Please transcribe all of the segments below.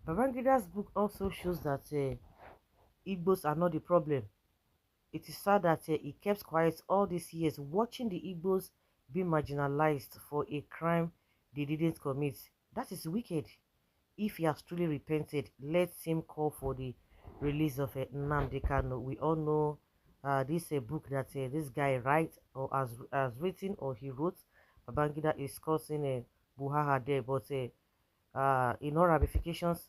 Babangida's book also shows that Igbos are not the problem. It is sad that he kept quiet all these years, watching the Igbos be marginalized for a crime they didn't commit. That is wicked. If he has truly repented, let him call for the release of Nnamdi Kanu. We all know this a book that this guy write or has written or he wrote. Babangida is causing a buhaha there, but in all ramifications,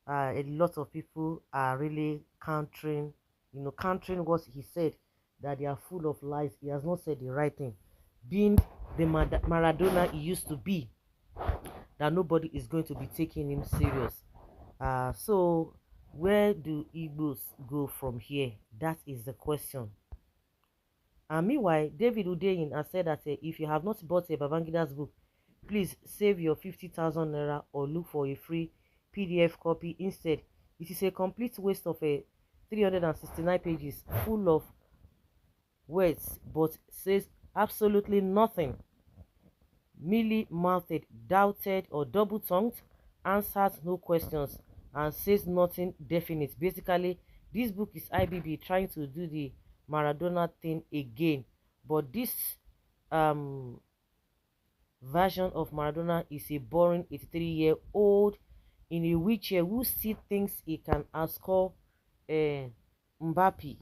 a lot of people are really countering, countering what he said, that they are full of lies. He has not said the right thing. Being the Maradona he used to be, that nobody is going to be taking him serious. So where do Igbos go from here? That is the question. And meanwhile, David Udeyin has said that if you have not bought a Babangida's book, please save your 50,000 naira or look for a free PDF copy instead. It is a complete waste of a 369 pages full of words but says absolutely nothing. Mealy-mouthed, doubted or double-tongued, answers no questions and says nothing definite. Basically, this book is IBB trying to do the Maradona thing again, but this um version of Maradona is a boring 83-year-old in a wheelchair who still thinks he can outscore Mbappe,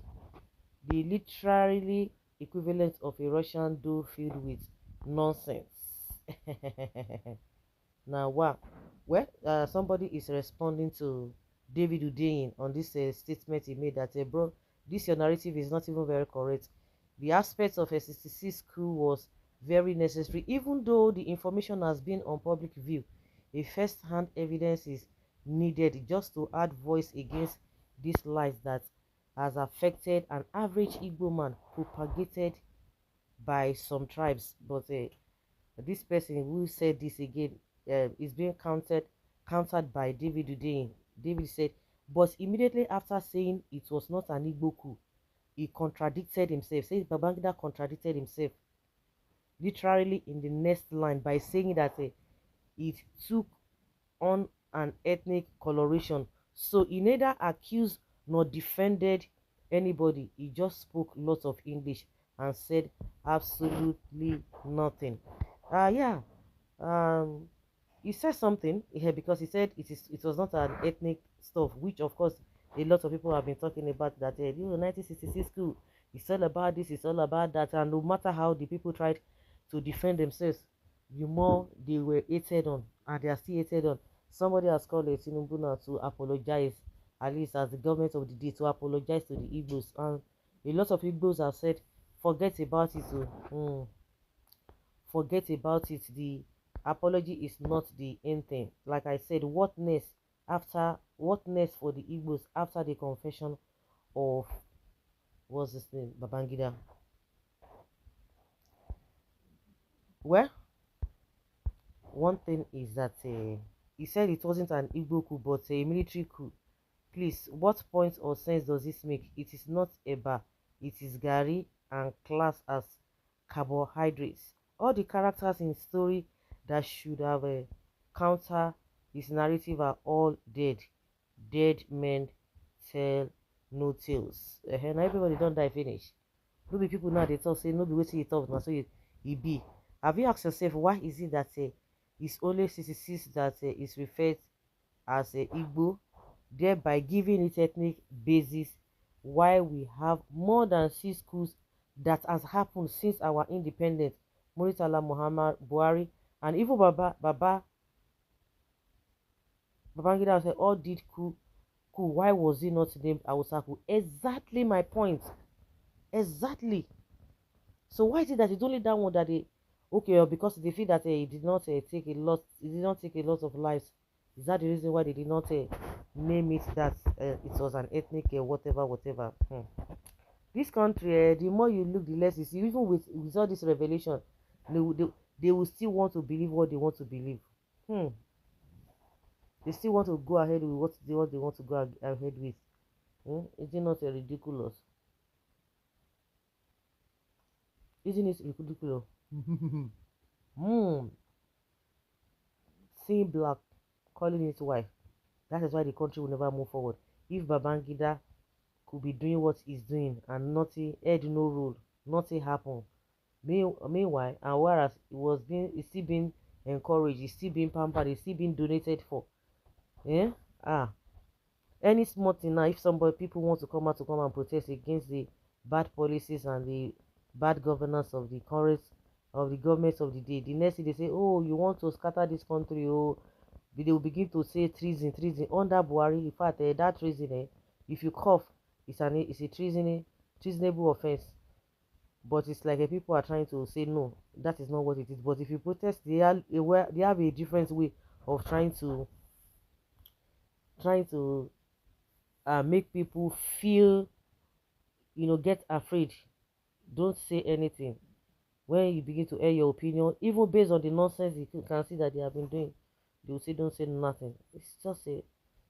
the literally equivalent of a Russian doll filled with nonsense. Now, wow. Well, somebody is responding to David Udeyin on this statement he made that, bro, this your narrative is not even very correct. The aspect of a 66 coup was very necessary, even though the information has been on public view. A first-hand evidence is needed just to add voice against these lies that has affected an average Igbo man propagated by some tribes. But this person who said this again is being countered by David Udein. David said, but immediately after saying it was not an Igbo coup, he contradicted himself. Says Babangida contradicted himself literally in the next line by saying that it took on an ethnic coloration. So he neither accused nor defended anybody. He just spoke lots of English and said absolutely nothing. Yeah. Um, he said something here because he said it was not an ethnic stuff, which of course a lot of people have been talking about that. 1966 school, it's all about this, it's all about that, and no matter how the people tried to defend themselves, the more they were hated on, and they are still hated on. Somebody has called Tinubu now to apologize, at least as the government of the day, to apologize to the Igbos, and a lot of Igbos have said, forget about it. Forget about it. The apology is not the end thing. Like I said, what next for the Igbos after the confession of what's his name, Babangida? Well, one thing is that he said it wasn't an Igbo coup but a military coup. Please, what point or sense does this make? It is not Eba, it is Gary and class as carbohydrates. All the characters in story that should have a counter his narrative are all dead. Dead men tell no tales. Now everybody don't die finish. No be people now they talk say no be waiting he talk now so he be. Have you asked yourself why is it that it's only 66 that is referred as Igbo, thereby giving it ethnic basis, while we have more than 6 coups that has happened since our independence. Muritala Muhammad Buhari and even Babangida said all did coup. Why was he not named Awusaku? Exactly my point. Exactly. So why is it that it's only that one that they okay because they feel that he did not take a lot, he did not take a lot of lives. Is that the reason why they did not name it that it was an ethnic whatever? This country, the more you look, the less you see. Even with all this revelation, they will still want to believe what they want to believe. They still want to go ahead with what they want to go ahead with. Is it not ridiculous? Isn't it ridiculous? Seeing black, calling it white. That is why the country will never move forward. If Babangida could be doing what he's doing and nothing, head no rule, nothing happen. Meanwhile, and whereas it's still being encouraged, it's still being pampered, it's still being donated for. Yeah? Ah. Any small thing now, if somebody people want to come out to come and protest against the bad policies and the bad governance of the current of the government of the day, the next thing they say, oh, you want to scatter this country, oh, they will begin to say treason under Buhari. In fact, that treason, if you cough, it's a treasonable offense. But it's like people are trying to say no, that is not what it is. But if you protest, they have a different way of trying to make people feel, get afraid. Don't say anything. When you begin to air your opinion, even based on the nonsense you can see that they have been doing, they will say don't say nothing. It's just a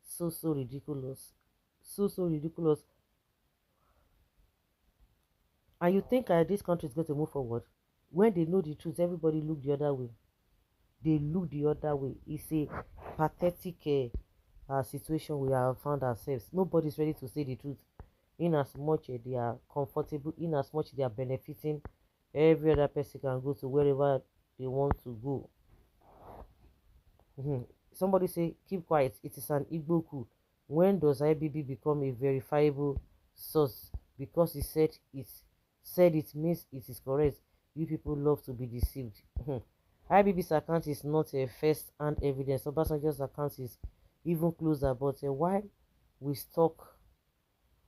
so ridiculous, so ridiculous. And you think this country is going to move forward? When they know the truth, everybody look the other way. They look the other way. It's a pathetic situation we have found ourselves. Nobody's ready to say the truth. In as much they are comfortable, in as much they are benefiting, every other person can go to wherever they want to go. Somebody say, keep quiet, it is an Igbo coup. When does IBB become a verifiable source? Because he said it means it is correct. You people love to be deceived. IBB's account is not a first-hand evidence. Obasanjo's account is even closer, but while we stuck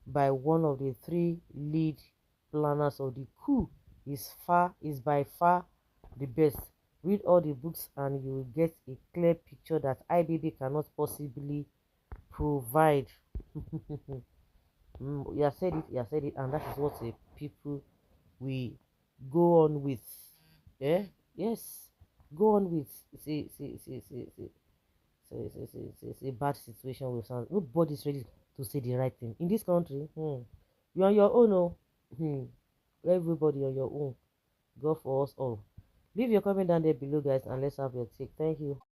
by one of the three lead planners of the coup is by far the best. Read all the books and you will get a clear picture that IBB cannot possibly provide. You have said it, and that is what the people we go on with. Yeah, yes, go on with. It's a bad situation with sound. Nobody's ready to say the right thing in this country. You're on your own, oh. Everybody on your own. Go for us all. Leave your comment down there below, guys, and let's have your take. Thank you.